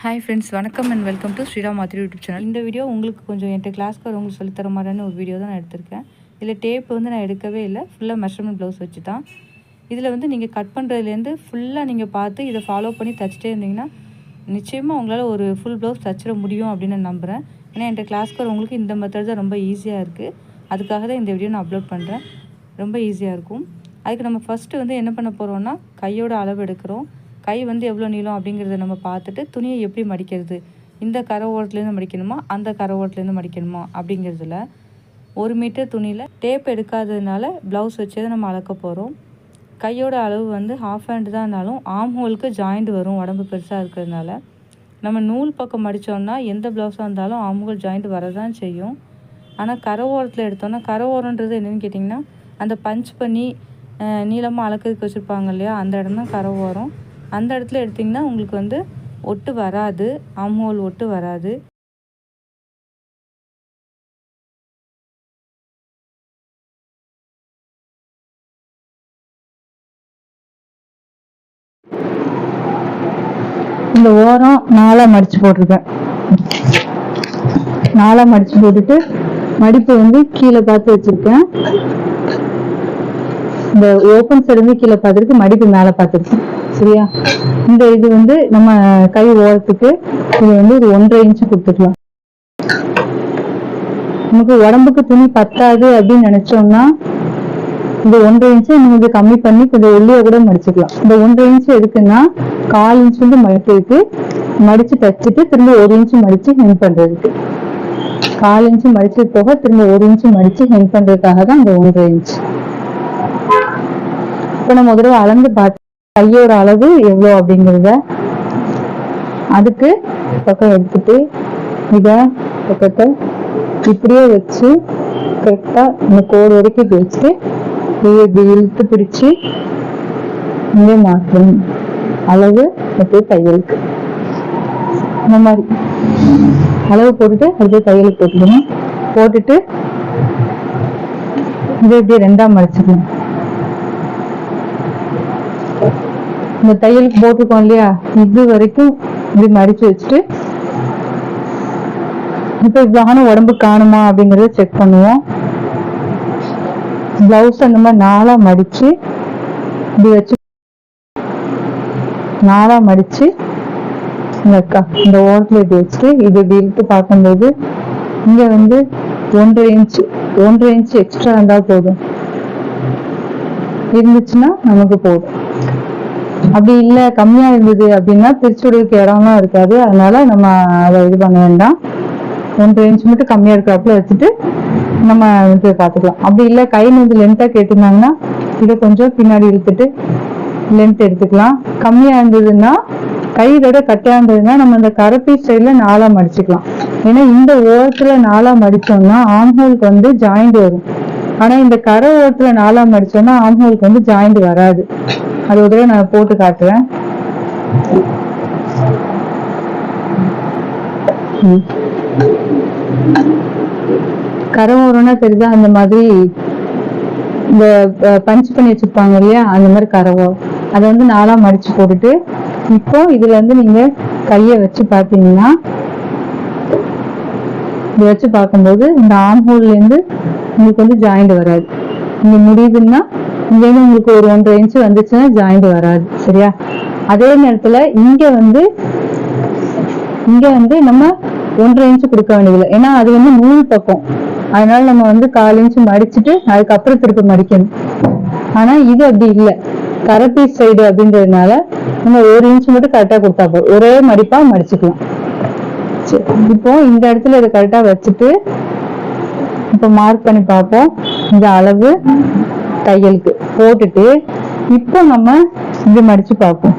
Hi friends, வணக்கம் and welcome to Sriram மாத்ரி YouTube channel. இந்த வீடியோ உங்களுக்கு கொஞ்சம் என்கிட்ட கிளாஸ்க்கு வரவங்களுக்கு சொல்லித்தர மாதிரியான ஒரு வீடியோ தான் நான் எடுத்திருக்கேன். இதில் டேப் நான் எடுக்கவே இல்லை, ஃபுல்லாக மெஷர்மெண்ட் ப்ளவுஸ் வச்சு தான். இதில் நீங்கள் கட் பண்ணுறதுலேருந்து ஃபுல்லாக நீங்கள் பார்த்து இதை ஃபாலோ பண்ணி தைச்சிட்டே இருந்தீங்கன்னா நிச்சயமாக உங்களால் ஒரு ஃபுல் ப்ளவுஸ் தைச்சிட முடியும் அப்படின்னு நான் நம்புகிறேன். ஏன்னா என்கிட்ட கிளாஸ்க்கு வரவங்களுக்கு இந்த மெத்தட் தான் ரொம்ப ஈஸியாக இருக்குது. அதுக்காக தான் இந்த வீடியோ நான் அப்லோட் பண்ணுறேன். ரொம்ப ஈஸியாக இருக்கும். அதுக்கு நம்ம ஃபஸ்ட்டு என்ன பண்ண போகிறோம்னா, கையோட அளவு எடுக்கிறோம். கை எவ்வளோ நீளம் அப்படிங்கிறத நம்ம பார்த்துட்டு துணியை எப்படி மடிக்கிறது, இந்த கரை ஓரத்துலேருந்து மடிக்கணுமா அந்த கரை ஓரத்துலேருந்து மடிக்கணுமா அப்படிங்கிறதுல 1 மீட்டர் துணியில் டேப் எடுக்காததுனால ப்ளவுஸ் வச்சே நம்ம அளக்க போகிறோம். கையோட அளவு ஹாஃப் ஹேண்டு தான் இருந்தாலும் ஆம் ஹோலுக்கு ஜாயிண்ட் வரும். உடம்பு பெருசாக இருக்கிறதுனால நம்ம நூல் பக்கம் மடித்தோம்னா எந்த ப்ளவுஸாக இருந்தாலும் ஆம் ஹோல் ஜாயிண்ட் வரதான் செய்யும். ஆனால் கரை ஓரத்தில் எடுத்தோம்னா, கரை ஓரன்றது என்னென்னு கேட்டிங்கன்னா, அந்த பஞ்ச் பண்ணி நீளமாக அளக்கிறதுக்கு வச்சுருப்பாங்க இல்லையா, அந்த இடம் தான் கரை ஓரம். அந்த இடத்துல எடுத்திங்கன்னா உங்களுக்கு ஒட்டு வராது, ஆம்ஹோல் ஒட்டு வராது. இந்த ஓரம் 4 மடிச்சு போட்டிருக்கேன். 4 மடிச்சு போட்டுட்டு மடிப்பு கீழே பார்த்து வச்சிருக்கேன். இந்த ஓப்பன் சைடு கீழே பார்த்துருக்கு, மடிப்பு மேலே பார்த்துருக்கு. சரியா? இந்த இது நம்ம கை ஓரத்துக்கு இது ஒரு 1.5 இன்ச்சு கொடுத்துக்கலாம். நமக்கு உடம்புக்கு துணி பத்தாது அப்படின்னு நினைச்சோம்னா இந்த 1.5 இன்ச்சு நீங்க கம்மி பண்ணி கொஞ்சம் ஒல்லியா கூட மடிச்சுக்கலாம். இந்த 1.5 இன்ச்சு எதுக்குன்னா 1/4 இன்ச்சு மடிக்கிறதுக்கு, மடிச்சு தைச்சிட்டு திரும்ப 1 இன்ச்சு மடிச்சு ஹெம் பண்றதுக்கு. 1/4 இன்ச்சு மடிச்சது போக திரும்ப 1 இன்ச்சு மடிச்சு ஹெம் பண்றதுக்காக தான் இந்த 1.5 இன்ச்சு. இப்ப நம்ம முதல்ல அளந்து பார்த்து கையோட அளவு எவ்வளோ அப்படிங்கிறத அதுக்கு பக்கம் எடுத்துட்டு இத பக்கத்தை இப்படியே வச்சு கரெக்டா இந்த கோடு வரைக்கும் வச்சுட்டு இப்படி இழுத்து பிடிச்சு இங்கே மாற்றணும். அளவு அப்படியே தையலுக்கு இந்த மாதிரி அளவு போட்டுட்டு அப்படியே தையலுக்கு போட்டுக்கணும். போட்டுட்டு இதை இப்படியே 2ஆ மடிச்சுக்கணும். இந்த தையலுக்கு போட்டுக்கோம் இல்லையா, இது வரைக்கும் இப்படி மடிச்சு வச்சுட்டு இப்ப இவ்வளவு உடம்பு காணுமா அப்படிங்கறத செக் பண்ணுவோம். பிளவுஸ் அந்த மாதிரி 4ஆ மடிச்சு இப்படி வச்சு 4ஆ மடிச்சு இந்த ஓரத்துல இப்படி வச்சுட்டு இது இப்படி இழுத்து பார்க்கும்போது இங்க 1.5 இன்ச்சு எக்ஸ்ட்ரா இருந்தா போதும். இருந்துச்சுன்னா நமக்கு போதும். அப்படி இல்ல கம்மியா இருந்தது அப்படின்னா பிரிச்சு விடுறதுக்கு இடம்லாம் இருக்காது. அதனால நம்ம அதை இது பண்ண வேண்டாம். 1.5 இன்ச்சு மட்டும் கம்மியா இருக்கிறப்பல வச்சுட்டு நம்ம பார்த்துக்கலாம். அப்படி இல்லை கை லென்த்தா கேட்டிருந்தாங்கன்னா இதை கொஞ்சம் பின்னாடி இழுத்துட்டு லென்த் எடுத்துக்கலாம். கம்மியா இருந்ததுன்னா கை இதோட கட்டையா இருந்ததுன்னா நம்ம இந்த கரப்பி சைட்ல 4ஆ மடிச்சுக்கலாம். ஏன்னா இந்த ஓரத்துல 4ஆ மடிச்சோம்னா ஆம்ஹோலுக்கு ஜாயிண்ட் வரும். ஆனா இந்த கரை ஓரத்துல 4ஆ மடிச்சோம்னா ஆம்ஹோலுக்கு ஜாயிண்ட் வராது. அது ஒரு தடவை நான் போட்டு காட்டுறேன். கரை ஓரம்னா தெரியுதா, அந்த மாதிரி இந்த பஞ்ச் பண்ணி வச்சிருப்பாங்க இல்லையா, அந்த மாதிரி கரை ஓரம் அதை 4ஆ மடிச்சு போட்டுட்டு இப்போ இதுல நீங்க கைய வச்சு பாத்தீங்கன்னா இதை வச்சு பார்க்கும்போது இந்த ஆம்ஹோல்ல இருந்து உங்களுக்கு ஜாயிண்ட் வராது. இங்க முடியுதுன்னா இங்க உங்களுக்கு ஒரு 1.5 இன்ச்சு வந்துச்சுன்னா ஜாயிண்ட் வராது. சரியா? அதே நேரத்துல இங்க நம்ம 1.5 இன்ச்சு கொடுக்க வேண்டியதில்லை. ஏன்னா அது நூல் பக்கம். அதனால நம்ம 1/4 இன்ச்சு மடிச்சுட்டு அதுக்கப்புறம் திருப்பி மடிக்கணும். ஆனா இது அப்படி இல்லை, கரப்பி சைடு அப்படின்றதுனால நம்ம 1 இன்ச்சு மட்டும் கரெக்டா கொடுத்தா போதும். ஒரே மடிப்பா மடிச்சுக்கலாம். சரி, இப்போ இந்த இடத்துல இதை கரெக்டா வச்சுட்டு இப்ப மார்க் பண்ணி பார்ப்போம். இந்த அளவு தையலுக்கு போட்டுட்டு இப்போ நம்ம இப்படி மடிச்சு பார்ப்போம்.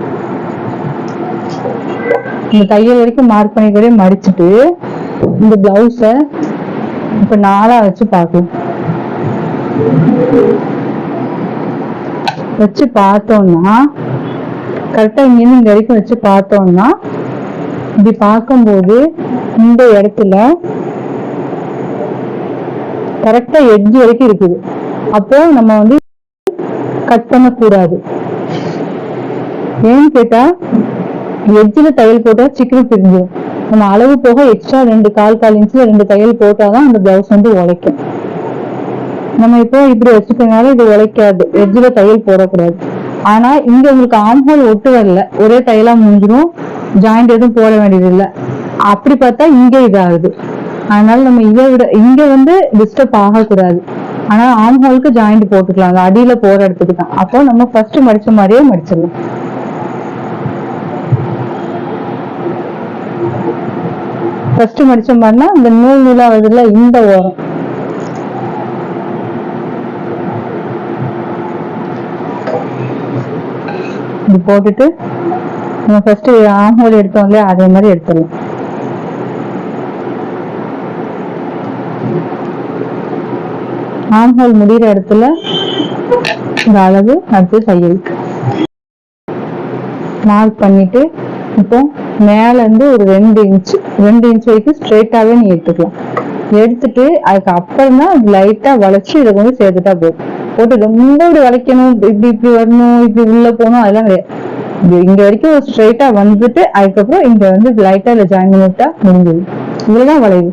இந்த தையல் வரைக்கும் மார்க் பண்ணிக்கிட்டே மடிச்சுட்டு இந்த பிளவுஸ இப்ப 4ஆ வச்சு பார்க்கலாம். வச்சு பார்த்தோம்னா கரெக்டா இங்கிருந்து இங்க வரைக்கும் வச்சு பார்த்தோம்னா இப்படி பார்க்கும்போது இந்த இடத்துல கரெக்டா எட்ஜ் வரைக்கும் இருக்குது. அப்போ நம்ம கட் பண்ண கூடாது. ஏன்னு கேட்டா எட்ஜில் தையல் போட்டா சிக்கன் பிரிஞ்சிடும். நம்ம அளவு போக எக்ஸ்ட்ரா 2 இன்ச்சில் 2 தையல் போட்டாதான் அந்த பிளவுஸ் வந்து உழைக்கும். நம்ம இப்போ இப்படி வச்சுக்கனால இது உழைக்காது, எட்ஜில் தையல் போடக்கூடாது. ஆனா இங்க உங்களுக்கு ஆம்ஹோல் ஒட்டு வரல, ஒரே தையலா முடிஞ்சிடும், ஜாயிண்ட் எதுவும் போட வேண்டியது இல்லை. அப்படி பார்த்தா இங்க இதாகுது. அதனால நம்ம இதை விட இங்க வந்து டிஸ்டர்ப் ஆகக்கூடாது. ஆனா ஆம்ஹோலுக்கு ஜாயிண்ட் போட்டுக்கலாம், அது அடியில போற இடத்துக்கு தான். அப்போ நம்ம ஃபர்ஸ்ட் மடிச்ச மாதிரியே மடிச்சிடலாம். ஃபர்ஸ்ட் மடிச்ச மாதிரினா இந்த நூல் நூலா வருதுல, இந்த ஓரம் இது போட்டுட்டு நம்ம ஃபர்ஸ்ட் ஆம்ஹோல் எடுத்தோம் இல்லையா, அதே மாதிரி எடுத்துடலாம். ஆம்ஹோல் முடிகிற இடத்துல இந்த அளவு அடுத்து தையலுக்கு மார்க் பண்ணிட்டு, இப்போ மேல இருந்து ஒரு 2 இன்ச் வரைக்கும் ஸ்ட்ரெயிட்டாவே நீ எடுத்துக்கலாம். எடுத்துட்டு அதுக்கு அப்புறம் தான் லைட்டா வளைச்சு இதை கொண்டு சேர்த்துட்டா போதும். போட்டு ரொம்ப இப்படி வளைக்கணும், இப்படி வரணும், இப்படி உள்ள போகணும், அதெல்லாம் கிடையாது. இங்க வரைக்கும் ஸ்ட்ரெயிட்டா வந்துட்டு அதுக்கப்புறம் இங்க வந்து லைட்டா இதை ஜாயின் பண்ணிட்டா முடிஞ்சது. இதுலதான் வளைவு.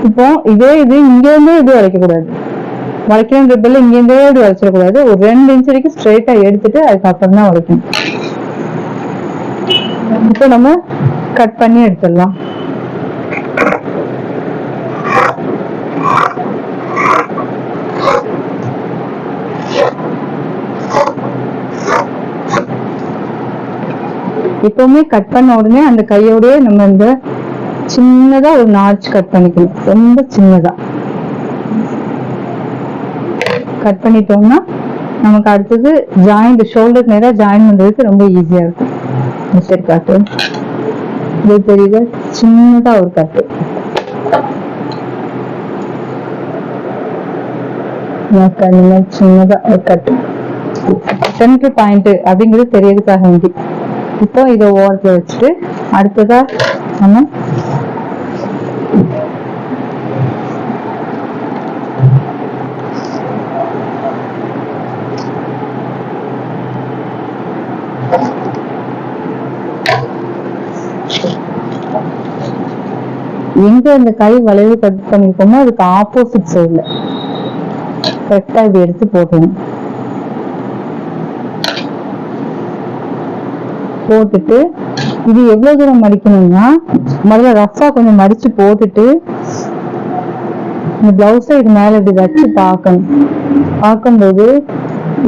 இப்போ இதே இது இங்க இருந்தே இப்படி வளைக்க கூடாது, வளைக்கணுன்றதுல இங்க இருந்தே இப்படி வளைச்சிடக்கூடாது. ஒரு 2 இன்ச் வரைக்கும் ஸ்ட்ரெயிட்டா எடுத்துட்டு அதுக்கப்புறம் தான் வளைக்கணும். இப்போ நம்ம கட் பண்ணி எடுத்துடலாம். எப்பவுமே கட் பண்ண உடனே அந்த கையோடய நம்ம இந்த சின்னதா ஒரு நாட்ச் கட் பண்ணிக்கணும். ரொம்ப சின்னதா கட் பண்ணிட்டோம்னா நமக்கு அடுத்தது ஜாயிண்ட், ஷோல்டர் நேரா ஜாயின் பண்றதுக்கு ரொம்ப ஈஸியா இருக்கும். மிஸ்டர் காட்டு இது தெரியுது, சின்னதா ஒரு கட்டு, சின்னதா ஒரு கட்டு, சென்டர் பாயிண்ட் அப்படிங்கிறது தெரியறதுக்காக வேண்டி. இப்போ இதை ஓரத்துல வச்சுட்டு அடுத்ததா நம்ம எங்க இந்த கை வளைவு கட் பண்ணிருக்கோமோ அதுக்கு ஆப்போசிட் சைட்ல கரெக்டா இப்படி எடுத்து போட்டணும். போட்டுட்டு இது எவ்வளவு தூரம் மடிக்கணும்னா, முதல்ல ரஃபா கொஞ்சம் மடிச்சு போட்டுட்டு இந்த பிளவுஸை இது மேல இப்படி வச்சு பார்க்கணும். பார்க்கும்போது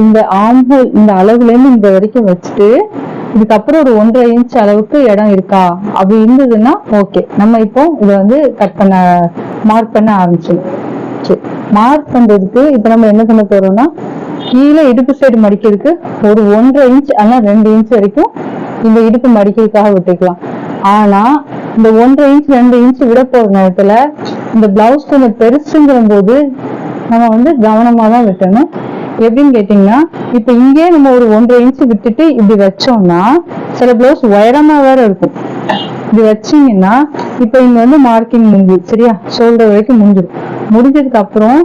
இந்த ஆம்ஹோல் இந்த அளவுல இருந்து இந்த வரைக்கும் வச்சுட்டு இதுக்கப்புறம் ஒரு 1.5 இன்ச் அளவுக்கு இடம் இருக்கா, அப்படி இருந்ததுன்னா ஓகே. நம்ம இப்போ இதை வந்து கட் பண்ண மார்க் பண்ண ஆரம்பிச்சிடும். சரி, மார்க் பண்றதுக்கு இப்ப நம்ம என்ன பண்ண போறோம்னா, கீழே இடுப்பு சைடு மடிக்கிறதுக்கு ஒரு 1.5 இன்ச் அல்ல 2 இன்ச் வரைக்கும் இந்த இடுப்பு மடிக்கிறதுக்காக விட்டுக்கலாம். ஆனா இந்த 1.5 இன்ச் 2 இன்ச் விட போற நேரத்துல இந்த பிளவுஸ் கொஞ்சம் பெருசுங்கிற போது நம்ம வந்து கவனமா தான் விட்டணும். எப்படின்னு கேட்டீங்கன்னா, இப்ப இங்கே நம்ம ஒரு 1.5 இன்ச் விட்டுட்டு இப்படி வச்சோம்னா சில பிளவுஸ் உயரமா வேற இருக்கும். இப்படி வச்சீங்கன்னா இப்ப இங்க வந்து மார்க்கிங் முடிஞ்சிடும், சரியா, ஷோல்டர் வரைக்கும் முடிஞ்சிடும். முடிஞ்சதுக்கு அப்புறம்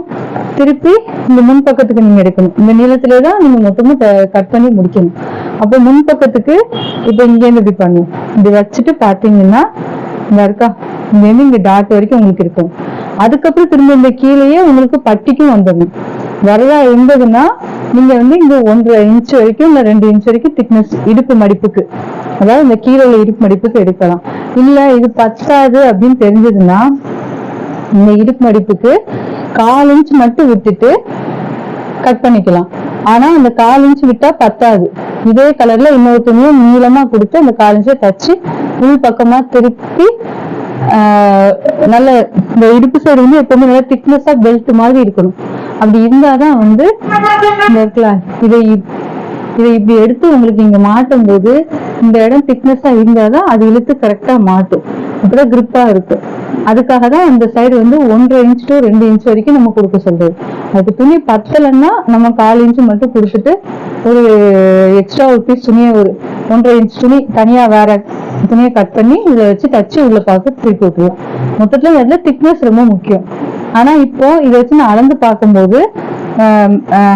திருப்பி இந்த முன்பக்கத்துக்கு நீங்க எடுக்கணும். இந்த நீளத்திலேதான் நீங்க மொத்தமும் கட் பண்ணி முடிக்கணும். அப்போ முன்பக்கத்துக்கு இப்ப இங்க இருந்து இப்படி பண்ணும், இப்படி வச்சுட்டு பாத்தீங்கன்னா இந்த இருக்கா, இங்க இருந்து இங்க டாட் வரைக்கும் உங்களுக்கு இருக்கும். அதுக்கப்புறம் திரும்ப இந்த கீழேயே உங்களுக்கு பட்டிக்கும் வந்துடணும். வரதா இருந்ததுன்னா நீங்க வந்து இங்க 1.5 இன்ச் வரைக்கும் இல்ல 2 இன்ச் வரைக்கும் திக்னஸ் இடுப்பு மடிப்புக்கு, அதாவது இந்த கீழே உள்ள இடுப்பு மடிப்புக்கு எடுக்கலாம். இல்ல இது பத்தாது அப்படின்னு தெரிஞ்சதுன்னா இந்த இடுப்பு மடிப்புக்கு 1/4 இன்ச் மட்டும் விட்டுட்டு கட் பண்ணிக்கலாம். ஆனா அந்த 1/4 இன்ச் விட்டா பத்தாது. இதே கலர்ல இன்னொரு துணியும் நீளமா கொடுத்து அந்த 1/4 இன்ச்சை தச்சு உள் பக்கமா திருப்பி நல்ல இந்த இடுப்பு சைடு வந்து எப்பவுமே நல்ல திக்னஸா பெல்ட் மாதிரி இருக்கணும். அப்படி இருந்தாதான் வந்து இந்த இருக்கலாம், இதை இப்படி எடுத்து உங்களுக்கு இங்க மாட்டும் போது இந்த இடம் திக்னஸா இருந்தாதான் அது இழுத்து கரெக்டா மாட்டும், அப்பதான் கிரிப்பா இருக்கும். அதுக்காக தான் அந்த சைடு வந்து 1.5 இன்ச் to 2 இன்ச் வரைக்கும் நம்ம கொடுக்க சொல்றது. அதுக்கு துணி பத்தலைன்னா நம்ம 1/4 இன்ச் மட்டும் கொடுத்துட்டு ஒரு எக்ஸ்ட்ரா ஒரு பீஸ் துணியை, ஒரு 1.5 இன்ச் துணி தனியா வேற துணியை கட் பண்ணி இதுல வச்சு தச்சு உள்ள பார்க்க திருப்பி விட்டுருவோம். மொத்தத்துல இதுல திக்னஸ் ரொம்ப முக்கியம். ஆனா இப்போ இதை வச்சு நான் அளந்து பார்க்கும்போது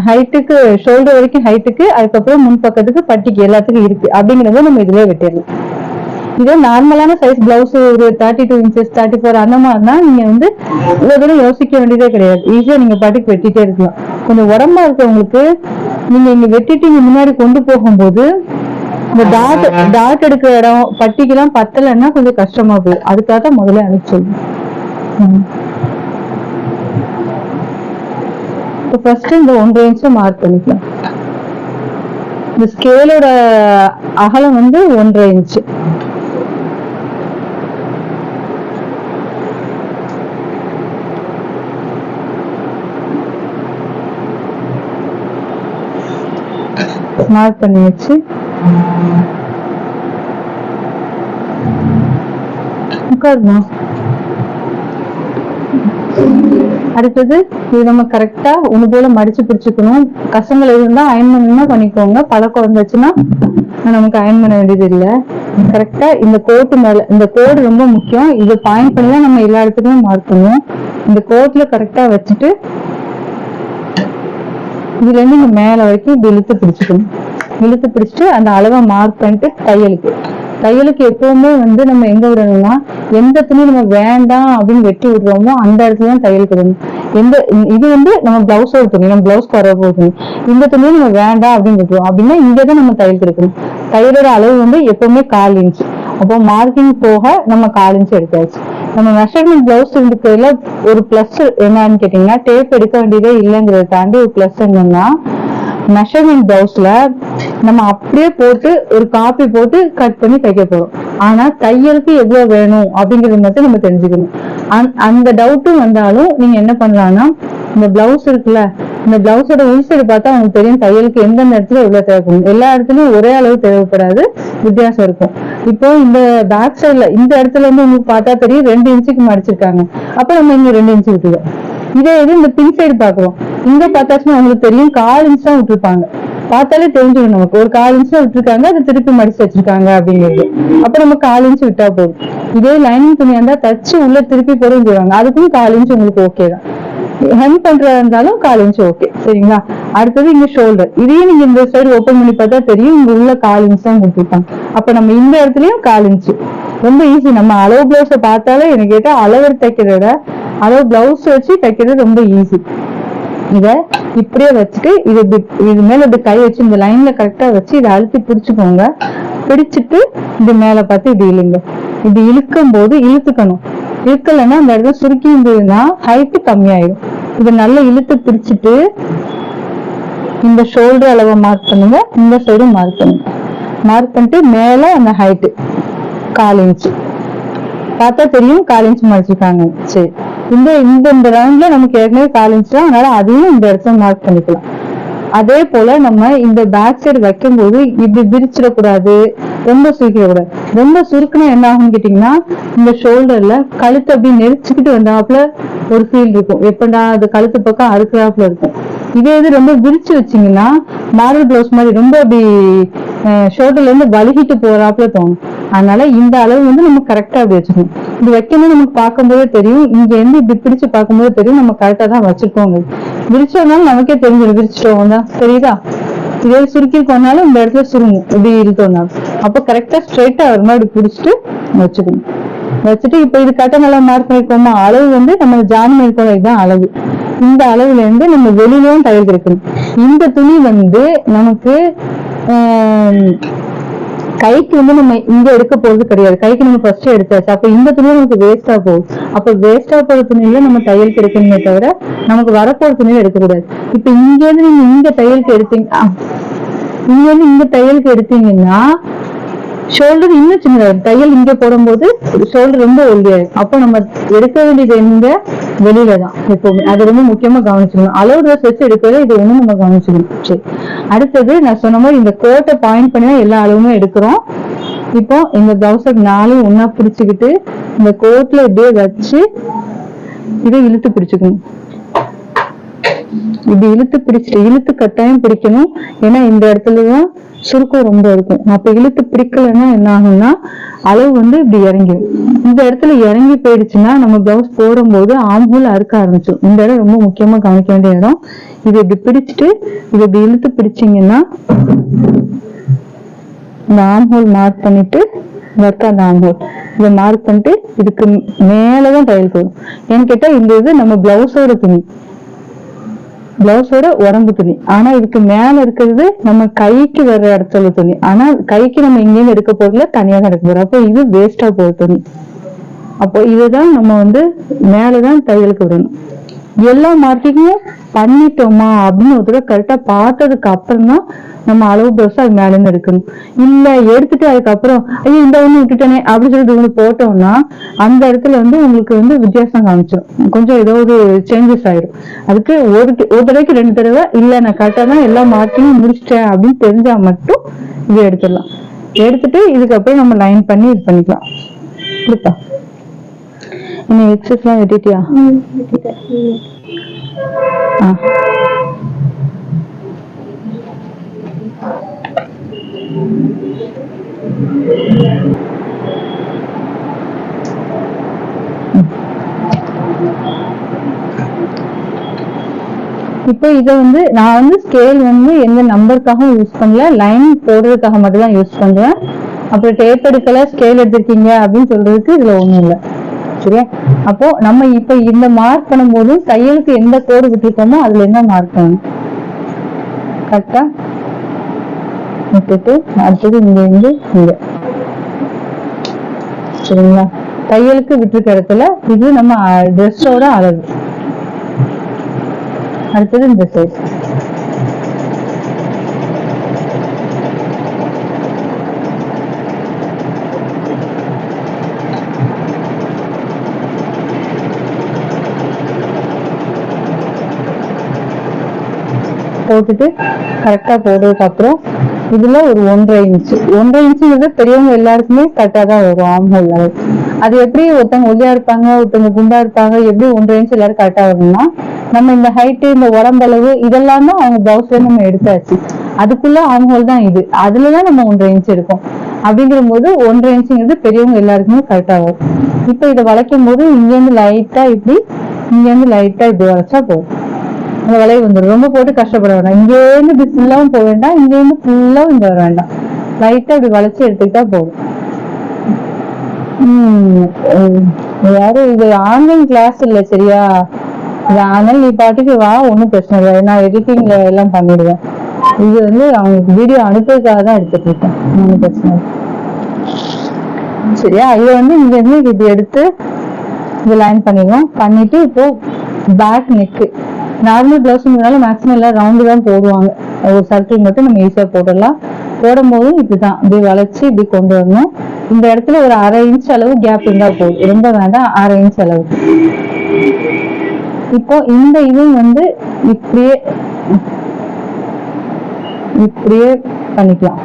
ஹைட்டுக்கு, ஷோல்டர் வரைக்கும் ஹைட்டுக்கு, அதுக்கப்புறம் முன்பக்கத்துக்கு பட்டிக்கு எல்லாத்துக்கும் இருக்கு அப்படிங்கிறத நம்ம இதுலயே வெட்டிடலாம். இதே நார்மலான சைஸ் பிளவுஸ் ஒரு 32 இன்ச்சஸ் 34 அந்த மாதிரினா நீங்க வந்து இவ்வளவு தூரம் யோசிக்க வேண்டியதே கிடையாது. ஈஸியா நீங்க பாட்டுக்கு வெட்டிட்டே இருக்கலாம். கொஞ்சம் உடம்பா இருக்கவங்களுக்கு நீங்க இங்க வெட்டிட்டு இங்க முன்னாடி கொண்டு போகும்போது இந்த டாட் எடுக்கிற இடம் பட்டிக்கெல்லாம் பத்தலைன்னா கொஞ்சம் கஷ்டமா போகும். அதுக்காக தான் முதல்ல அனுப்பிச்சு. ஃபர்ஸ்ட் இந்த 1.5 இன்ச் மார்க் பண்ணிக்கலாம். இந்த ஸ்கேலோட அகலம் வந்து 1.5 இன்ச். மார்க் பண்ணி வச்சு உட்காருமா. அடுத்தது இது நம்ம கரெக்டா ஒண்ணு போல மடிச்சு பிடிச்சுக்கணும். கசங்கள் இருந்தா அயன் பண்ணா பண்ணிக்கோங்க. பழக்கம் வந்துச்சுன்னா நமக்கு அயன் பண்ண வேண்டியது இல்லை. கரெக்டா இந்த கோட்டு மேல, இந்த கோடு ரொம்ப முக்கியம். இது பாயிண்ட் பண்ணி தான் நம்ம எல்லா இடத்துக்குமே மார்க் பண்ணுவோம். இந்த கோட்ல கரெக்டா வச்சுட்டு இதுல இருந்து இங்க மேல வரைக்கும் இப்படி இழுத்து பிடிச்சுக்கணும். இழுத்து பிடிச்சிட்டு அந்த அளவை மார்க் பண்ணிட்டு தையலுக்கு எப்பவுமே வந்து நம்ம எங்க விடணும்னா, எந்த துணி நம்ம வேண்டாம் அப்படின்னு வெட்டி விடுறோமோ அந்த இடத்துல தான் தையலுக்கு விடணும். இது வந்து நம்ம பிளவுஸோட துணி, நம்ம பிளவுஸ் குறைய துணி, இந்த துணியை நம்ம வேண்டாம் அப்படின்னு விட்டுருவோம் அப்படின்னா இங்கதான் நம்ம தையல் எடுக்கணும். தையலோட அளவு வந்து எப்பவுமே 1/4 இன்ச். அப்போ மார்க்கிங் போக நம்ம 1/4 இன்ச் எடுத்தாச்சு. நம்ம மெஷர்மெண்ட் பிளவுஸ் இருக்கிறதுல ஒரு பிளஸ் என்னன்னு கேட்டீங்கன்னா, டேப் எடுக்க வேண்டியதே இல்லைங்கிறத தாண்டி ஒரு பிளஸ் என்னன்னா, மெஷர்மெண்ட் பிளவுஸ்ல நம்ம அப்படியே போட்டு ஒரு காப்பி போட்டு கட் பண்ணி தைக்க போறோம். ஆனா தையலுக்கு எவ்வளவு வேணும் அப்படிங்கறது மட்டும் நம்ம தெரிஞ்சுக்கணும். அந்த டவுட்டும் வந்தாலும் நீங்க என்ன பண்ணலாம்னா, இந்த பிளவுஸ் இருக்குல்ல, இந்த பிளவுஸோட உள் சைடு பார்த்தா உங்களுக்கு தெரியும் தையலுக்கு எந்தெந்த இடத்துல எவ்வளவு தேவைப்படும். எல்லா இடத்துலயும் ஒரே அளவு தேவைப்படாது, வித்தியாசம் இருக்கும். இப்போ இந்த பேக் சைட்ல இந்த இடத்துல இருந்து உங்களுக்கு பார்த்தா தெரியும் 2 இன்ச்சுக்கு மடிச்சிருக்காங்க. அப்ப நம்ம இங்க 2 இன்ச்சு விட்டுருவோம். இதே இது இந்த பின் சைடு பாக்குறோம், இங்க பார்த்தாச்சுன்னா உங்களுக்கு தெரியும் 1/4 இன்ச் தான் விட்டுருப்பாங்க. பார்த்தாலே தெரிஞ்சிடும் நமக்கு ஒரு 1/4 இன்ச் தான் விட்டுருக்காங்க, அது திருப்பி மடிச்சு வச்சிருக்காங்க அப்படிங்கிறது. அப்ப நம்ம 1/4 இன்ச் விட்டா போதும். இதே லைனிங் துணியா இருந்தா தச்சு உள்ள திருப்பி போடும் செய்வாங்க, அதுக்கும் 1/4 இன்ச் உங்களுக்கு ஓகே தான். ஹெம் பண்றதா இருந்தாலும் 1/4 இன்ச் ஓகே. சரிங்களா? அடுத்தது இங்க ஷோல்டர், இதையும் நீங்க இந்த சைடு ஓபன் பண்ணி பார்த்தா தெரியும் இங்க உள்ள 1/4 இன்ச் தான் கொடுத்துருப்பாங்க. அப்ப நம்ம இந்த இடத்துலயும் 1/4 இன்ச். ரொம்ப ஈஸி. நம்ம அளவு பிளவுஸ பார்த்தாலே எனக்கு கேட்டா அளவு தைக்கிறத அளவு பிளவுஸ் வச்சு தைக்கிறது ரொம்ப ஈஸி. இத இப்படியே வச்சுட்டு இது மேல இப்படி கை வச்சு இந்த லைன்ல கரெக்டா வச்சு இதை அழுத்தி பிடிச்சுக்கோங்க. பிடிச்சிட்டு இது மேல பார்த்து இப்படி இழுங்க. இப்படி இழுக்கும் போது இழுத்துக்கணும். இழுக்கலைன்னா அந்த இடத்துல சுருக்கி இருந்ததுன்னா ஹைட் கம்மியாயிடும். இதை நல்லா இழுத்து பிடிச்சிட்டு இந்த ஷோல்டர் அளவை மார்க் பண்ணுங்க, இந்த சைடு மார்க் பண்ணுங்க. மார்க் பண்ணிட்டு மேல அந்த ஹைட் 1/4 இன்ச் பார்த்தா தெரியும் 1/4 இன்ச் மடிச்சிருக்காங்க. சரி, இந்த ரவுண்ட்ல நமக்கு ஏற்கனவே 1/4 இன்ச் தான், அதனால அதையும் இந்த இடத்துல மார்க் பண்ணிக்கலாம். அதே போல நம்ம இந்த பேக் சைடு வைக்கும் போது இப்படி விரிச்சிடக்கூடாது, ரொம்ப சுருக்கிடக்கூடாது. ரொம்ப சுருக்குனா என்ன ஆகும்னு கேட்டீங்கன்னா, இந்த ஷோல்டர்ல கழுத்து அப்படி நெரிச்சுக்கிட்டு வந்தாப்புல ஒரு ஃபீல் இருக்கும். எப்படா அது கழுத்து பக்கம் அறுக்கிறாப்புல இருக்கும். இதே இது ரொம்ப விரிச்சு வச்சீங்கன்னா மாடல் பிளவுஸ் மாதிரி ரொம்ப அப்படி ஷோல்டர்ல இருந்து வலிகிட்டு போறாப்புல தோணும். அதனால இந்த அளவு வந்து நம்ம கரெக்டா அப்படி வச்சுக்கணும். இது வைக்கணும் நமக்கு பார்க்கும்போதே தெரியும், இங்க இருந்து இப்படி பிடிச்சு பார்க்கும்போது தெரியும் நம்ம கரெக்டா தான் வச்சிருக்கோங்க. விரிச்சோம்னாலும் நமக்கே தெரிஞ்சிடும் விரிச்சிட்டோம் தான். தெரியுதா? இதே சுருக்கி கொண்டாலும் இந்த இடத்துல சுருங்கும் இப்படி இழுத்தோம்னாலும். அப்ப கரெக்டா ஸ்ட்ரைட்டா ஒரு மாதிரி பிடிச்சிட்டு வச்சுக்கணும். வச்சுட்டு இப்ப இது கட்ட நல்லா மார்க் பண்ணிருக்கோமா, அளவு வந்து நம்ம ஜாயின் பண்ணிருக்கோம், இதுதான் அளவு. இந்த அளவுல இருந்து நம்ம வெளியிலும் தையல் கிடைக்கணும். இந்த துணி வந்து நமக்கு கைக்கு வந்து நம்ம இங்க எடுக்க போறது கிடையாது. கைக்கு நம்ம ஃபர்ஸ்ட் எடுத்தாச்சு. அப்ப இந்த துணியை நமக்கு வேஸ்டா போகும். அப்ப வேஸ்டா போற துணியில நம்ம தையல் கிடைக்கணுமே தவிர நமக்கு வரப்போற துணியில எடுக்கக்கூடாது. இப்ப இங்க இருந்து நீங்க இங்க தையலுக்கு எடுத்தீங்கன்னா ஷோல்டர் இன்னும் சின்னதாகும். தையல் இங்க போடும்போது ஷோல்டர் ரொம்ப ஒல்லியாகும். அப்போ நம்ம எடுக்க வேண்டியது எங்க வெளியில தான் எப்பவுமே. அது ரொம்ப முக்கியமா கவனிச்சுக்கணும். அளவு ட்ரெஸ் வச்சு எடுக்கிறது இது ஒண்ணும் நம்ம கவனிச்சுக்கணும். சரி, அடுத்தது நான் சொன்ன மாதிரி இந்த கோட்டை பாயிண்ட் பண்ணி எல்லா அளவுமே எடுக்கிறோம். இப்போ இந்த பிளவுஸை 4 ஒன்னா பிடிச்சுக்கிட்டு இந்த கோட்ல இப்படியே வச்சு இதை இழுத்து பிடிச்சுக்கணும். இப்படி இழுத்து கட்டாயம் பிடிக்கணும். ஏன்னா இந்த இடத்துலதான் சுருக்கம் ரொம்ப இருக்கும். அப்ப இழுத்து பிடிக்கலன்னா என்ன ஆகும்னா அளவு வந்து இப்படி இறங்கிடும். இந்த இடத்துல இறங்கி போயிடுச்சுன்னா நம்ம பிளவுஸ் போடும் போது ஆம்பூல் அறுக்க ஆரம்பிச்சிடும். இந்த இடம் ரொம்ப முக்கியமா கவனிக்க வேண்டிய இடம். இது இப்படி பிடிச்சிட்டு இது இப்படி இழுத்து பிடிச்சிங்கன்னா இந்த ஆம்பூல் மார்க் பண்ணிட்டு ஒர்க் அந்த ஆம்பூல் இதை மார்க் பண்ணிட்டு இதுக்கு மேலதான் தையல் போடும். ஏன்னு கேட்டா இந்த இது நம்ம பிளவுஸோட துணி, பிளவுஸோட உடம்பு துணி. ஆனா இதுக்கு மேல இருக்கிறது நம்ம கைக்கு வர்ற இடத்துல துணி. ஆனா கைக்கு நம்ம இங்கேயும் எடுக்க போறதுல தனியா தான் எடுக்க போறோம். அப்போ இது வேஸ்டா போகுது துணி. அப்போ இதுதான் நம்ம மேலதான் தையலுக்கு விடணும். எல்லா மார்க்கிங்கும் பண்ணிட்டோமா அப்படின்னு ஒரு தடவை கரெக்டா பார்த்ததுக்கு அப்புறம் தான் நம்ம அளவு பிளவுஸ் அது மேல இருந்து எடுக்கணும். இல்ல எடுத்துட்டு அதுக்கப்புறம் ஐயோ இந்த ஒண்ணு விட்டுட்டேனே அப்படின்னு சொல்லிட்டு போட்டோம்னா அந்த இடத்துல உங்களுக்கு வித்தியாசம் காமிச்சிடும். கொஞ்சம் ஏதோ ஒரு சேஞ்சஸ் ஆயிடும். அதுக்கு ஒரு தடவைக்கு 2 தடவை இல்ல நான் கரெக்டா தான் எல்லா மார்க்கிங்கும் முடிச்சிட்டேன் அப்படின்னு தெரிஞ்சா மட்டும் இதை எடுத்துடலாம். எடுத்துட்டு இதுக்கப்புறம் நம்ம லைன் பண்ணி இது பண்ணிக்கலாம். கொடுப்பா நீ எக்ஸஸ் எல்லாம் வெட்டிட்டியா? இப்போ இதை நான் ஸ்கேல் எந்த நம்பருக்காகவும் யூஸ் பண்ணல, லைன் போடுறதுக்காக மட்டும் தான் யூஸ் பண்றேன். அப்புறம் டேப் எடுக்கல ஸ்கேல் எடுத்திருக்கீங்க அப்படின்னு சொல்றதுக்கு இதுல ஒண்ணும் இல்லை. சரியா? அப்போ நம்ம இப்ப இந்த மார்க் பண்ணும்போது தையலுக்கு எந்த கோடு விட்டுருக்கோமோ அதுல என்ன மார்க் பண்ணணும் கரெக்டா விட்டுட்டு அடுத்தது இங்க இங்க. சரிங்களா? தையலுக்கு விட்டுருக்க இடத்துல இது நம்ம ட்ரெஸ்ஸோட அளவு. அடுத்தது இந்த சைஸ். போட்டுட்டு கரெக்டா போடுறதுக்கு அப்புறம் இதுல ஒரு 1.5 இன்ச்சு. 1.5 இன்ச்சுங்கிறது பெரியவங்க எல்லாருக்குமே கரெக்டா தான் வரும். ஆம்ஹோல் அளவு. அது எப்படி ஒருத்தவங்க ஒல்லியா இருப்பாங்க ஒருத்தவங்க குண்டா இருப்பாங்க, எப்படி 1.5 இன்ச்சு எல்லாரும் கரெக்டா வரும்னா நம்ம இந்த ஹைட்டு இந்த உடம்பளவு இதெல்லாம் தான் அவங்க பிளவுஸ்ல நம்ம எடுத்தாச்சு. அதுக்குள்ள ஆம்ஹோல் தான் இது, அதுலதான் நம்ம 1.5 இன்ச்சு எடுப்போம். அப்படிங்கிற போது 1.5 இன்ச்சுங்கிறது பெரியவங்க எல்லாருக்குமே கரெக்டா வரும். இப்ப இதை வளைக்கும் போது இங்க இருந்து லைட்டா இப்படி, இங்க இருந்து லைட்டா இப்படி வளைச்சா போதும். அந்த வளைவு வந்துடும். ரொம்ப போட்டு கஷ்டப்பட வேண்டாம். இங்கே இருந்து இப்படி ஃபுல்லாவும் போக வேண்டாம், இங்க இருந்து ஃபுல்லாவும் இங்க வர வேண்டாம். லைட்டா இப்படி வளைச்சு எடுத்துக்கிட்டா போதும். யாரும் இது ஆன்லைன் கிளாஸ் இல்ல, சரியா? அதனால நீ பாட்டுக்கு வா, ஒன்னும் பிரச்சனை இல்லை. நான் எடிட்டிங்ல எல்லாம் பண்ணிடுவேன். இது அவங்களுக்கு வீடியோ அனுப்புறதுக்காக தான் எடுத்துட்டு இருக்கேன். ஒன்னும் பிரச்சனை இல்லை. சரியா? இது இங்க இருந்து இப்படி எடுத்து இது லைன் பண்ணிடுவோம். பண்ணிட்டு இப்போ பேக் நெக்கு நார்மல் பிளவுஸ்னால மேக்ஸிமம் எல்லாம் ரவுண்டு தான் போடுவாங்க. ஒரு சர்க்கிள் மட்டும் நம்ம ஈஸியா போடலாம். போடும் போதும் இப்படிதான் இப்படி வளைச்சு இப்படி கொண்டு வரணும். இந்த இடத்துல ஒரு 1/2 இன்ச் அளவு கேப் இருந்தா போதும், ரொம்ப வேண்டாம். 1/2 இன்ச் அளவு. இப்போ இந்த இதுவும் இப்படியே இப்படியே பண்ணிக்கலாம்.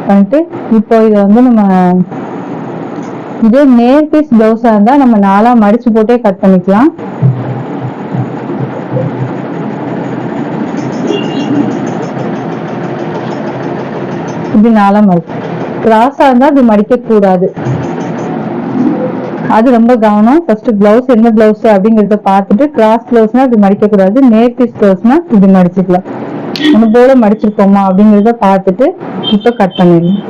பண்ணிட்டு இப்போ இதை நம்ம இதே நேர் பீஸ் பிளவுஸா இருந்தா நம்ம 4ஆ மடிச்சு போட்டே கட் பண்ணிக்கலாம். இப்படி 4ஆ மடிச்சு. கிராஸா இருந்தா இப்படி மடிக்க கூடாது, அது ரொம்ப கவனம். ஃபர்ஸ்ட் பிளவுஸ் என்ன பிளவுஸ் அப்படிங்கறத பார்த்துட்டு, கிராஸ் பிளவுஸ்னா இப்படி மடிக்க கூடாது, நேர் பீஸ் பிளவுஸ்னா இப்படி மடிச்சுக்கலாம். ஒண்ணு போல மடிச்சிருக்கோமா அப்படிங்கறத பார்த்துட்டு இப்ப கட் பண்ணிடலாம்.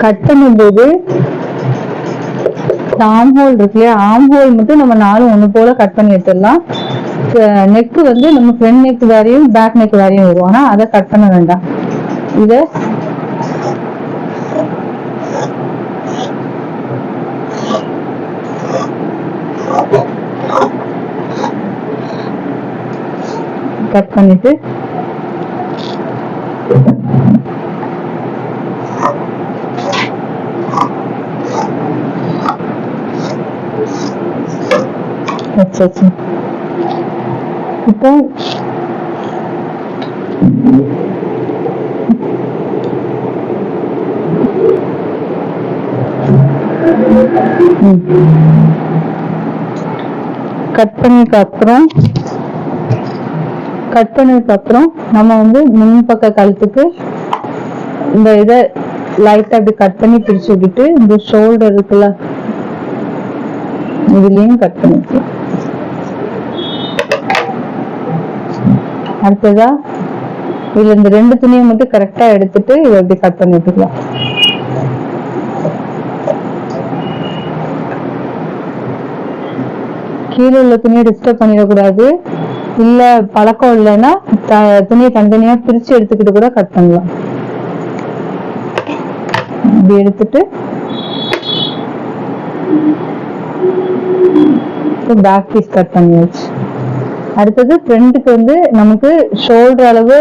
கட் பண்ணும்போது ஆம்ஹோல் இருக்கு இல்லையா, ஆம்ஹோல் மட்டும் நம்ம 4 ஒண்ணு போல கட் பண்ணி எடுத்துடலாம். நெக்கு நம்ம ஃப்ரண்ட் நெக் வேறையும் பேக் நெக் வேறையும் வரும். ஆனா அதை கட் பண்ண வேண்டாம். இத கட் பண்ணிட்டு வச்சாச்சு. இப்போ கட் பண்ணதுக்கு அப்புறம் நம்ம முன்பக்க கழுத்துக்கு இந்த இதை லைட்டா அப்படி கட் பண்ணி பிரிச்சு விட்டுட்டு, இந்த ஷோல்டர் இருக்குல்ல இதுலயும் கட் பண்ணிக்கலாம். அடுத்ததா இதுல இந்த 2 துணியை மட்டும் கரெக்டா எடுத்துட்டு இதை எப்படி கட் பண்ணி விட்டுக்கலாம். கீழே உள்ள துணியை டிஸ்டர்ப் பண்ணிடக்கூடாது. இல்ல பழக்கம் இல்லைன்னா துணியை தனித்தனியா பிரிச்சு எடுத்துக்கிட்டு கூட கட் பண்ணலாம். இப்படி எடுத்துட்டு பேக் பீஸ் கட் பண்ணியாச்சு. அடுத்தது ஃப்ரண்ட்டுக்கு வந்து நமக்கு ஷோல்டர் அளவு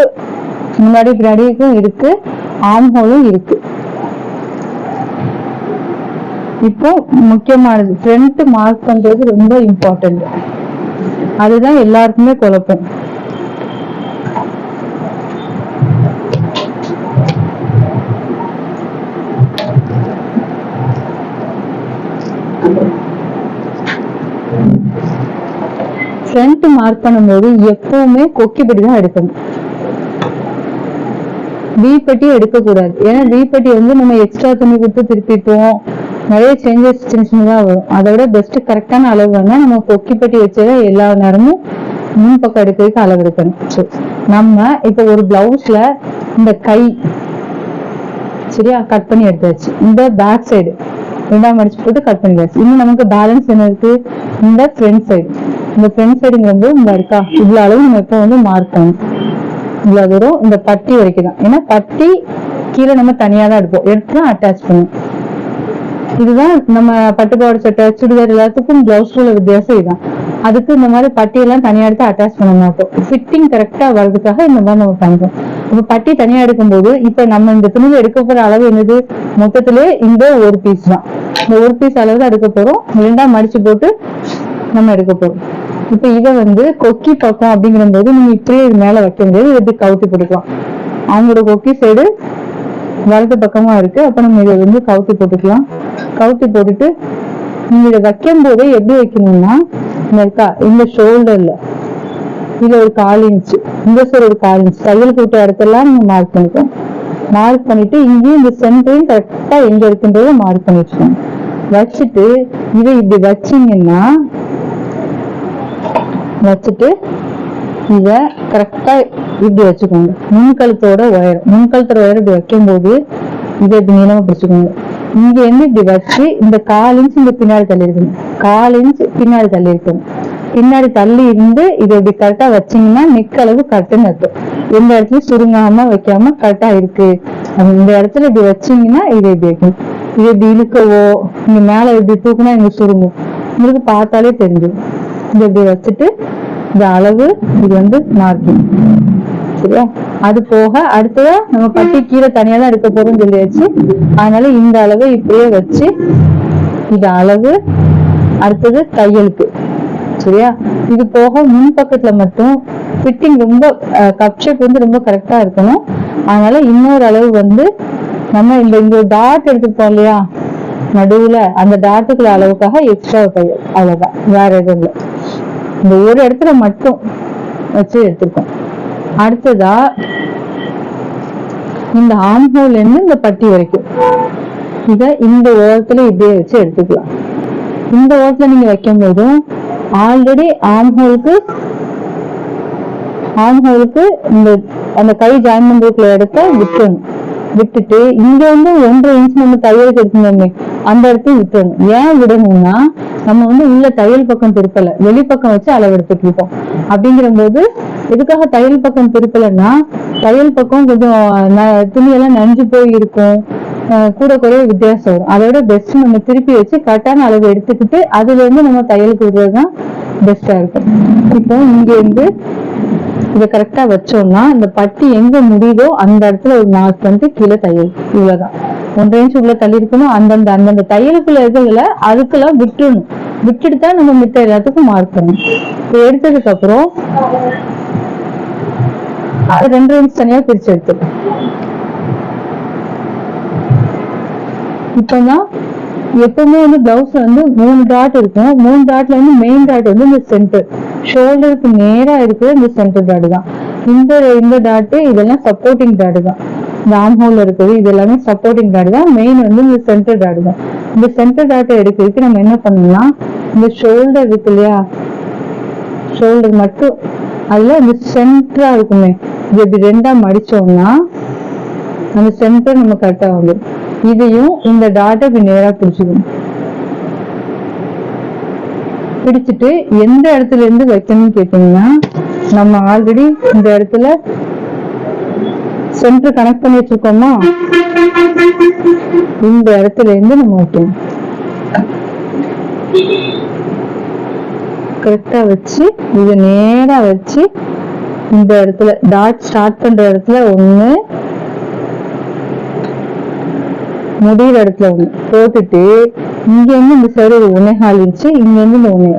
முன்னாடி பின்னாடிக்கும் இருக்கு, ஆர்ம் ஹோலும் இருக்கு. இப்போ முக்கியமானது ஃப்ரண்ட் மார்க் பண்றது ரொம்ப இம்பார்ட்டன்ட். அதுதான் எல்லாருக்குமே குழப்பம். ஃப்ரண்ட் மார்க் பண்ணும்போது எப்பவுமே கொக்கிப்பட்டி தான் எடுக்கணும், வீப்பட்டி எடுக்க கூடாது. ஏன்னா வீப்பட்டி வந்து நம்ம எக்ஸ்ட்ரா துணி கொடுத்து திருப்பிப்போம், நிறைய சேஞ்சஸ் சின்ன சின்னதா வரும். அதை விட பெஸ்ட் கரெக்டான அளவு வேணா நம்ம கொக்கிப்பட்டி வச்சதை எல்லா நேரமும் முன் பக்கம் எடுக்கிறதுக்கு அளவு எடுக்கணும். சரி, நம்ம இப்ப ஒரு பிளவுஸ்ல இந்த கை சரியா கட் பண்ணி எடுத்தாச்சு. இந்த பேக் சைடு 2ஆம் மடிச்சு போட்டு கட் பண்ணியாச்சு. இன்னும் நமக்கு பேலன்ஸ் என்ன இருக்கு, இந்த ஃப்ரண்ட் சைடு. இந்த ஃப்ரண்ட் சைடுங்க வந்து இந்த இருக்கா, இவ்வளவு அளவு நம்ம இப்ப வந்து மார்க் பண்ணணும். இவ்வளவு தூரம் இந்த பட்டி வரைக்கும் தான். ஏன்னா பட்டி கீழே நம்ம தனியா தான் எடுத்து அட்டாச் பண்ணும். இதுதான் நம்ம பட்டுப்பாவாடை சட்டை சுடிதார் எல்லாத்துக்கும் பிளவுஸ் உள்ள வித்தியாசம் இதுதான். அதுக்கு இந்த மாதிரி பட்டியெல்லாம் தனியா எடுத்து அட்டாச் பண்ண மாட்டோம். ஃபிட்டிங் கரெக்டா வர்றதுக்காக இந்த மாதிரி நம்ம பண்றோம். இப்ப பட்டி தனியா எடுக்கும்போது இப்ப நம்ம இந்த துணியில எடுக்க போற அளவு என்னது, மொத்தத்திலே இந்த ஒரு பீஸ் தான். இந்த ஒரு பீஸ் அளவு தான் எடுக்க போறோம். 2ஆ மடிச்சு போட்டு நம்ம எடுக்க போறோம். இப்ப இதை வந்து கொக்கி பக்கம் அப்படிங்கிற போது நீங்க இப்படியே இது மேல வைக்க முடியாது, எப்படி கவுத்தி போட்டுக்கலாம். அவங்களோட கொக்கி சைடு வலது பக்கமா இருக்கு, அப்ப நம்ம இதை வந்து கவுத்தி போட்டுக்கலாம். கவுத்தி போட்டுட்டு நீங்க இதை வைக்கும் போதே எப்படி வைக்கணும்னா, இந்த ஷோல்டர்ல இதுல ஒரு 1/4 இன்ச்சு, இந்த சைடு ஒரு 1/4 இன்ச் தையல் கூட்ட இடத்தெல்லாம் நீங்க மார்க் பண்ணிக்கோங்க. மார்க் பண்ணிட்டு இங்கேயும் இந்த சென்டரையும் கரெக்டா எங்க இருக்குன்றத மார்க் பண்ணி வச்சுக்கோங்க. வச்சுட்டு இதை இப்படி வச்சீங்கன்னா வச்சுட்டு இத கரெக்டா இப்படி வச்சுக்கோங்க. முன்கழுத்தோட முன்கழுத்தோட உயரம் இப்படி வைக்கும் போது இதை இப்படி நீளமா பிடிச்சுக்கோங்க. இங்க இருந்து இப்படி வச்சு இந்த 1/4 இன்ச் இந்த பின்னாடி தள்ளி இருக்கணும், 1/4 இன்ச் பின்னாடி தள்ளி இருக்கணும். பின்னாடி தள்ளி இருந்து இதை இப்படி கரெக்டா வச்சீங்கன்னா நெக் அளவு கரெக்டுன்னு அர்த்தம். எந்த இடத்துலயும் சுருங்காம வைக்காம கரெக்டா இருக்கு. இந்த இடத்துல இப்படி வச்சீங்கன்னா இதை இப்படி வைக்கணும். இதை இப்படி இழுக்கவோ இங்க மேல இப்படி தூக்குனா இங்க சுருங்கும், உங்களுக்கு பார்த்தாலே தெரிஞ்சிடும். இதை இப்படி வச்சுட்டு இந்த அளவு இது வந்து மார்க்கிங் சரியா. அது போக அடுத்ததா நம்ம பட்டி கீழே தனியா தான் எடுக்க போறோம்னு சொல்லியாச்சு. அதனால இந்த அளவு இப்படியே வச்சு இது அளவு. அடுத்தது தையலுக்கு சரியா. இது போக முன் பக்கத்துல மட்டும் ஃபிட்டிங் ரொம்ப கப் ஷேப் வந்து ரொம்ப கரெக்டா இருக்கணும். அதனால இன்னொரு அளவு வந்து நம்ம இந்த டாட் எடுத்துப்போம் இல்லையா நடுவுல, அந்த டாட்டுக்குள்ள அளவுக்காக எக்ஸ்ட்ரா தையல், அவ்வளவுதான், வேற எதுவும் இல்லை. இந்த ஒரு இடத்துல மட்டும் வச்சு எடுத்துருக்கோம். அடுத்ததா இந்த ஆர்ம் ஹோல்ல இருந்து இந்த பட்டி வரைக்கும் இத இந்த ஓரத்துல இப்படியே வச்சு எடுத்துக்கலாம். இந்த ஓரத்துல நீங்க வைக்கும் போதும் ஆல்ரெடி ஆர்ம் ஹோலுக்கு இந்த அந்த கை ஜாயின் பண்றதுக்குள்ள இடத்த விட்டுணும். விட்டுட்டு இங்க வந்து 1.5 இன்ச் நம்ம தையலுக்கு எடுத்துனோமே அந்த இடத்தையும் விட்டுணும். ஏன் விடணும்னா நம்ம வந்து உள்ள தையல் பக்கம் திருப்பல, வெளிப்பக்கம் வச்சு அளவு எடுத்துட்டு இருக்கோம். அப்படிங்கிற போது எதுக்காக தையல் பக்கம் திருப்பலன்னா, தையல் பக்கம் கொஞ்சம் துணியெல்லாம் நஞ்சு போய் இருக்கும், கூட குறைய வித்தியாசம் வரும். அதோட பெஸ்ட் நம்ம திருப்பி வச்சு கரெக்டான அளவு எடுத்துக்கிட்டு அதுல இருந்து நம்ம தையலுக்கு விடுறதுதான் பெஸ்டா இருக்கும். இப்போ இங்க இருந்து இதை கரெக்டா வச்சோம்னா இந்த பட்டி எங்க முடியுதோ அந்த இடத்துல ஒரு மார்க் பண்ணிட்டு கீழே தையல். இவ்வளவுதான், 1.5 இன்ச் உள்ள தள்ளி இருக்கணும். அந்தந்த தையலுக்குள்ள இருக்கிறதுல அதுக்கெல்லாம் விட்டுணும். விட்டுட்டு தான் நம்ம மித்த எல்லாத்துக்கும் மார்க் பண்ணணும். இப்போ எடுத்ததுக்கு அப்புறம் 2 இன்ச் தனியா பிரிச்சு எடுத்துக்கணும். இப்பதான் எப்பவுமே வந்து பிளவுஸ்ல வந்து 3 டாட் இருக்கும். 3 டாட்ல வந்து மெயின் டாட் வந்து இந்த சென்டர் ஷோல்டருக்கு நேரா இருக்கிற இந்த சென்டர் டாட் தான். இந்த டாட் இதெல்லாம் சப்போர்ட்டிங் டாட் தான். இந்த ஆர்ம் ஹோல்ல இருக்குது இது எல்லாமே சப்போர்ட்டிங் டாட் தான். மெயின் வந்து இந்த சென்டர் டாட் தான். இந்த சென்டர் டாட்டை எடுக்கிறதுக்கு நம்ம என்ன பண்ணலாம், இந்த ஷோல்டர் இருக்கு இல்லையா, ஷோல்டர் மட்டும் அதுல இந்த சென்டரா இருக்குமே, இது இப்படி 2ஆ மடிச்சோம்னா அந்த சென்டர் நம்ம கரெக்டா வந்துடும். இதையும் இந்த டாட்டை இப்படி நேரா பிடிச்சிக்கணும். பிடிச்சிட்டு எந்த இடத்துல இருந்து வைக்கணும்னு கேட்டீங்கன்னா, நம்ம ஆல்ரெடி இந்த இடத்துல சென்டர் கனெக்ட் பண்ணி வச்சிருக்கோமா, இந்த இடத்துல இருந்து நம்ம வைக்கணும். கரெக்டா வச்சு இத நேரா வச்சு இந்த இடத்துல டாட் ஸ்டார்ட் பண்ற இடத்துல ஒண்ணு, முடிகிற இடத்துல ஒண்ணு போட்டுட்டு, இங்க இருந்து இந்த சைடு ஒரு 1.25 இன்ச்சு, இங்க இருந்து இந்த 1.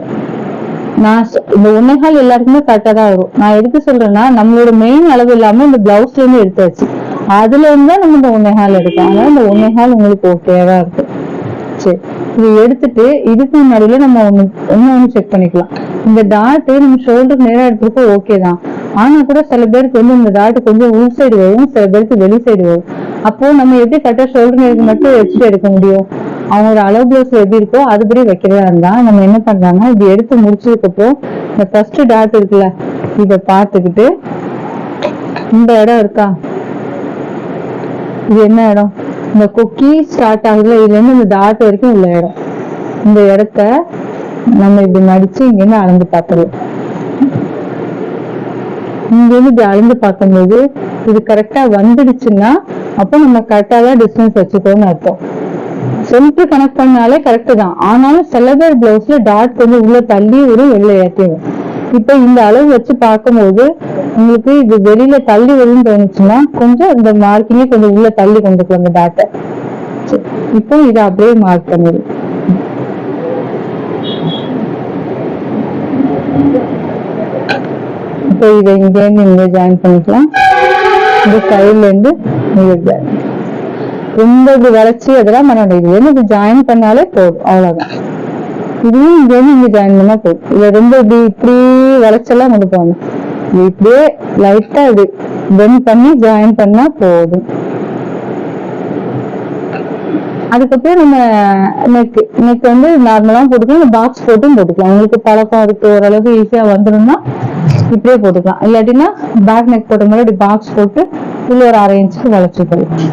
நான் இந்த 1.25 எல்லாருக்குமே கரெக்டா தான் வரும். நான் எதுக்கு சொல்றேன்னா, நம்மளோட மெயின் அளவு இல்லாம இந்த பிளவுஸ்ல இருந்து எடுத்தாச்சு, அதுல இருந்தா நம்ம இந்த 1.25 எடுக்கும். அதனால இந்த 1.25 உங்களுக்கு ஓகேவா இருக்கு. சரி, இது எடுத்துட்டு இதுக்கு நடுவுல நம்ம ஒண்ணு செக் பண்ணிக்கலாம். இந்த டாட் நம்ம ஷோல்டருக்கு நேரா எடுத்துருக்கு ஓகே தான். ஆனா கூட சில பேருக்கு வந்து இந்த டாட் கொஞ்சம் உள் சைடு வரும், சில பேருக்கு வெளி சைடு வரும். அப்போ நம்ம எப்படி கரெக்டா ஷோல்டர் நேருக்கு மட்டும் வச்சுட்டு எடுக்க முடியும்? அவங்களோட அளவு பிளவுஸ் எப்படி இருக்கோ அதுபடி வைக்கிறதா இருந்தா நம்ம என்ன பண்றாங்கன்னா, இது எடுத்து முடிச்சதுக்கு அப்புறம் இந்த ஃபர்ஸ்ட் டாட் இருக்குல்ல, இத பார்த்துக்கிட்டு இந்த இடம் இருக்கா, இது என்ன இடம், இந்த கொக்கி ஸ்டார்ட் ஆகுதுல, இதுல இருந்து இந்த டாட் வரைக்கும் உள்ள இடம், இந்த இடத்த நம்ம இப்படி மடிச்சு இங்க இருந்து அளந்து பார்த்துருவோம். இங்க இருந்து இப்படி அளந்து பார்க்கும்போது இது கரெக்டா வந்துடுச்சுன்னா அப்போ நம்ம கரெக்டா தான் டிஸ்டன்ஸ் வச்சுக்கோன்னு அர்த்தம். சென்டர் கனெக்ட் பண்ணாலே கரெக்ட் தான். ஆனாலும் சில பேர் பிளவுஸ்ல டாட் கொஞ்சம் உள்ள தள்ளி வரும், வெளில ஏற்றிடும். இப்ப இந்த அளவு வச்சு பார்க்கும்போது உங்களுக்கு இது வெளியில தள்ளி வரும்னு தோணுச்சுன்னா கொஞ்சம் இந்த மார்க்கிங்கே கொஞ்சம் உள்ள தள்ளி கொண்டுக்கலாம் இந்த டாட்டை. இப்போ இதை அப்படியே மார்க் பண்ணிடு. இப்போ இதை இங்க இருந்து இங்க ஜாயின் பண்ணிக்கலாம். இந்த சைட்ல இருந்து இங்க ஜாயின், ரொம்ப இது வளைச்சி அதெல்லாம் பண்ண முடியாது. இது ஜாயின் பண்ணாலே போதும், அவ்வளவுதான். இதுவும் இங்க இருந்து இங்க ஜாயின் பண்ணா போதும். இல்ல ரொம்ப இப்படி வளைச்செல்லாம் கொண்டு போவாங்க, இப்படியே லைட்டா இது பெண்ட் பண்ணி ஜாயின் பண்ணா போதும். அதுக்கப்புறம் நம்ம நெக் வந்து நார்மலா போட்டுக்கலாம், பாக்ஸ் போட்டும் போட்டுக்கலாம். உங்களுக்கு பழக்கம் இருக்கு, ஓரளவுக்கு ஈஸியா வந்துடும்னா இப்படியே போட்டுக்கலாம். இல்லாட்டினா பேக் நெக் போட்ட மாதிரி இப்படி பாக்ஸ் போட்டு உள்ள ஒரு 1/2 இன்ச்சுக்கு வளைச்சு போடலாம்.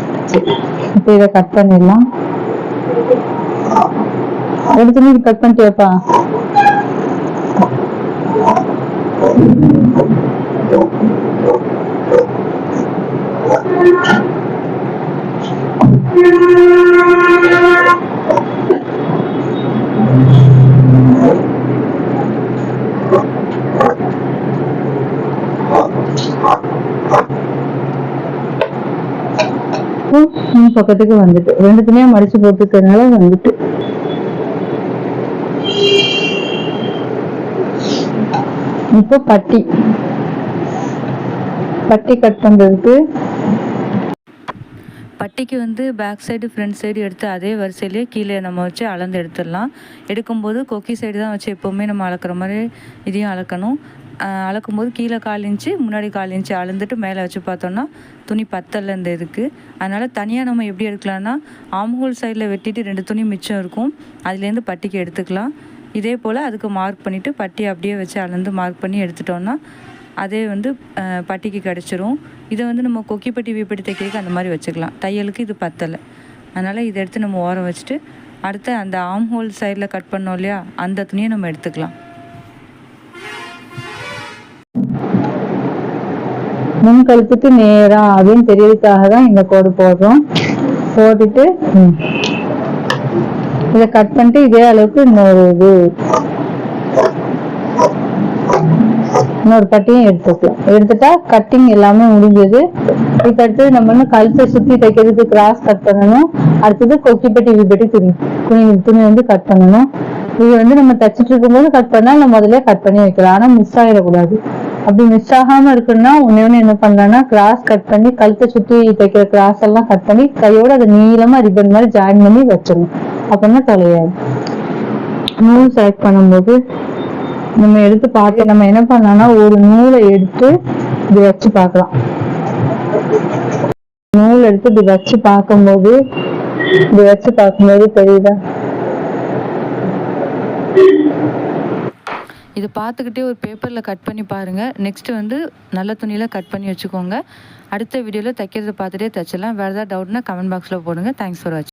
இப்ப இதை கட் பண்ணிடலாம். எடுத்து கட் பண்ணிட்டு வைப்பா. பக்கத்துக்கு வந்துட்டு ரெண்டுத்துலயே மடிச்சு போட்டுக்கிறதுனால வந்துட்டு. இப்போ பட்டி கட் பண்றதுக்கு பட்டிக்கு வந்து பேக் சைடு ஃப்ரண்ட் சைடு எடுத்து அதே வரிசையிலேயே கீழே நம்ம வச்சு அளந்து எடுத்துடலாம். எடுக்கும்போது கொக்கி சைடு தான் வச்சு எப்போவுமே நம்ம அளக்குற மாதிரி இதையும் அளக்கணும். அளக்கும்போது கீழே 1/4 இன்ச்சு முன்னாடி 1/4 இன்ச்சு அளந்துட்டு மேலே வச்சு பார்த்தோன்னா துணி பத்தல இந்த இதுக்கு. அதனால் தனியாக நம்ம எப்படி எடுக்கலாம்னா, ஆம்ஹோல் சைடில் வெட்டிட்டு 2 துணி மிச்சம் இருக்கும், அதுலேருந்து பட்டிக்கு எடுத்துக்கலாம். இதே போல் அதுக்கு மார்க் பண்ணிவிட்டு பட்டி அப்படியே வச்சு அளந்து மார்க் பண்ணி எடுத்துட்டோன்னா அதே வந்து பட்டிக்கு கிடச்சிரும். இதை வந்து நம்ம கொக்கி பட்டி வீப்பட்டி தைக்கிறதுக்கு அந்த மாதிரி வச்சுக்கலாம். தையலுக்கு இது பத்தலை, அதனால் இதை எடுத்து நம்ம ஓரம் வச்சுட்டு அடுத்து அந்த ஆம்ஹோல் சைடில் கட் பண்ணோம் இல்லையா, அந்த துணியை நம்ம எடுத்துக்கலாம். முன் கழுத்துக்கு நேரா அப்படின்னு தெரியறதுக்காக தான் இந்த கோடு போடுறோம். போட்டுட்டு இதை கட் பண்ணிட்டு இதே அளவுக்கு இன்னொரு பட்டியும் எடுத்துக்கலாம். எடுத்துட்டா கட்டிங் எல்லாமே முடிஞ்சது. இதுக்கடுத்து நம்ம இன்னும் கழுத்தை சுத்தி தைக்கிறதுக்கு கிராஸ் கட் பண்ணணும். அடுத்தது கொக்கி பட்டி விபட்டி துணி வந்து கட் பண்ணணும். இது வந்து நம்ம தைச்சிட்டு இருக்கும்போது கட் பண்ணா நம்ம முதல்ல கட் பண்ணி வைக்கலாம். ஆனா மிஸ் ஆகிடக்கூடாது. அப்படி மிஸ் ஆகாம இருக்குன்னா ஒன்னு என்ன பண்ணலாம்னா, கிராஸ் கட் பண்ணி கழுத்தை சுத்தி தைக்கிற கிராஸ் எல்லாம் கட் பண்ணி கையோட அதை நீளமா ரிப்பன் மாதிரி ஜாயின் பண்ணி வச்சிடணும். அப்படின்னா தொலையாது. நூல் செலக்ட் பண்ணும்போது நம்ம எடுத்து பார்த்து நம்ம என்ன பண்ணலாம்னா, ஒரு நூலை எடுத்து இப்படி வச்சு பார்க்கலாம். நூல் எடுத்து இப்படி வச்சு பார்க்கும்போது தெரியுதா, இதை பார்த்துக்கிட்டே ஒரு பேப்பரில் கட் பண்ணி பாருங்கள். நெக்ஸ்ட்டு வந்து நல்ல துணியில் கட் பண்ணி வச்சுக்கோங்க. அடுத்த வீடியோவில் தைக்கிறத பார்த்துட்டே தைச்சிடலாம். வேறு ஏதாவது டவுட்னா கமெண்ட் பாக்ஸில் போடுங்க. தேங்க்ஸ் ஃபார் வாட்சிங்.